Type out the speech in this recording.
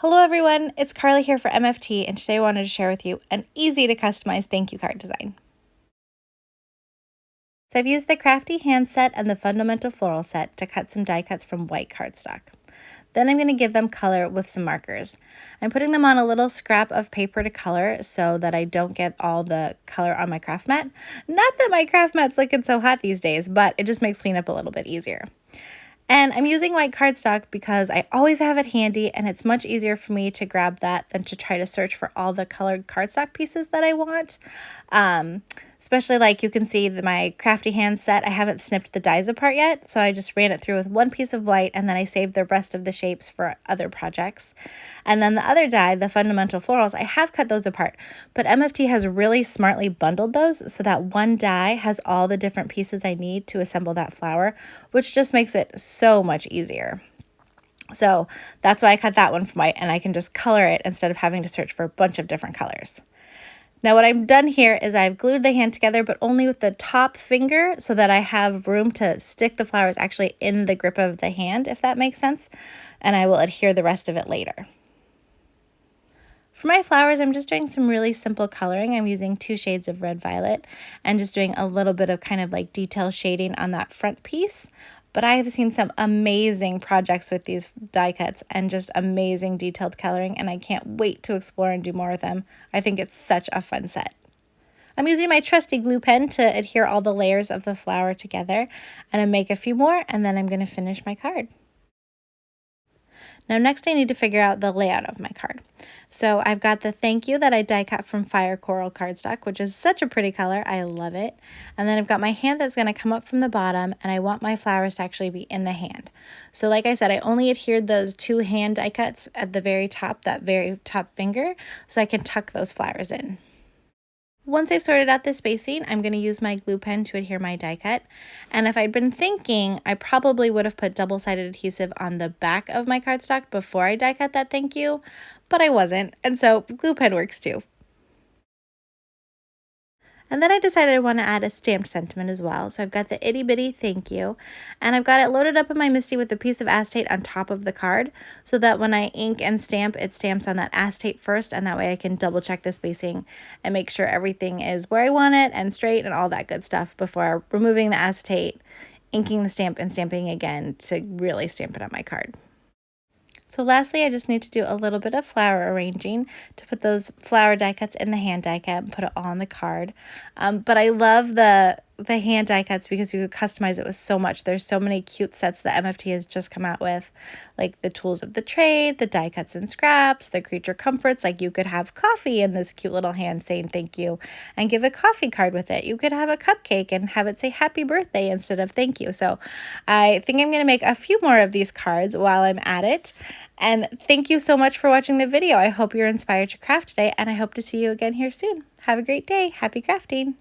Hello everyone, it's Carly here for MFT, and today I wanted to share with you an easy to customize thank you card design. So I've used the Crafty Hand set and the Fundamental Floral set to cut some die cuts from white cardstock. Then I'm going to give them color with some markers. I'm putting them on a little scrap of paper to color so that I don't get all the color on my craft mat. Not that my craft mat's looking so hot these days, but it just makes cleanup a little bit easier. And I'm using white cardstock because I always have it handy and it's much easier for me to grab that than to try to search for all the colored cardstock pieces that I want. Especially like you can see my Crafty Hand set, I haven't snipped the dies apart yet, so I just ran it through with one piece of white and then I saved the rest of the shapes for other projects. And then the other die, the Fundamental Florals, I have cut those apart, but MFT has really smartly bundled those so that one die has all the different pieces I need to assemble that flower, which just makes it so much easier. So that's why I cut that one from white, and I can just color it instead of having to search for a bunch of different colors. Now what I've done here is I've glued the hand together, but only with the top finger so that I have room to stick the flowers actually in the grip of the hand, if that makes sense, and I will adhere the rest of it later. For my flowers, I'm just doing some really simple coloring. I'm using 2 shades of red violet and just doing a little bit of kind of like detail shading on that front piece. But I have seen some amazing projects with these die cuts and just amazing detailed coloring, and I can't wait to explore and do more with them. I think it's such a fun set. I'm using my trusty glue pen to adhere all the layers of the flower together, and I make a few more, and then I'm going to finish my card. Now next I need to figure out the layout of my card. So I've got the thank you that I die cut from Fire Coral cardstock, which is such a pretty color. I love it. And then I've got my hand that's going to come up from the bottom, and I want my flowers to actually be in the hand. So like I said, I only adhered those 2 hand die cuts at the very top, that very top finger, so I can tuck those flowers in. Once I've sorted out the spacing, I'm going to use my glue pen to adhere my die cut. And if I'd been thinking, I probably would have put double-sided adhesive on the back of my cardstock before I die cut that thank you, but I wasn't, and so glue pen works too. And then I decided I want to add a stamped sentiment as well. So I've got the itty bitty thank you, and I've got it loaded up in my MISTI with a piece of acetate on top of the card so that when I ink and stamp, it stamps on that acetate first, and that way I can double check the spacing and make sure everything is where I want it and straight and all that good stuff before removing the acetate, inking the stamp, and stamping again to really stamp it on my card. So lastly, I just need to do a little bit of flower arranging to put those flower die cuts in the hand die cut and put it all on the card. But I love the hand die cuts because you could customize it with so much. There's so many cute sets that MFT has just come out with, like the tools of the trade, the die cuts and scraps, the creature comforts. Like you could have coffee in this cute little hand saying thank you and give a coffee card with it. You could have a cupcake and have it say happy birthday instead of thank you. So I think I'm going to make a few more of these cards while I'm at it. And thank you so much for watching the video. I hope you're inspired to craft today, and I hope to see you again here soon. Have a great day. Happy crafting.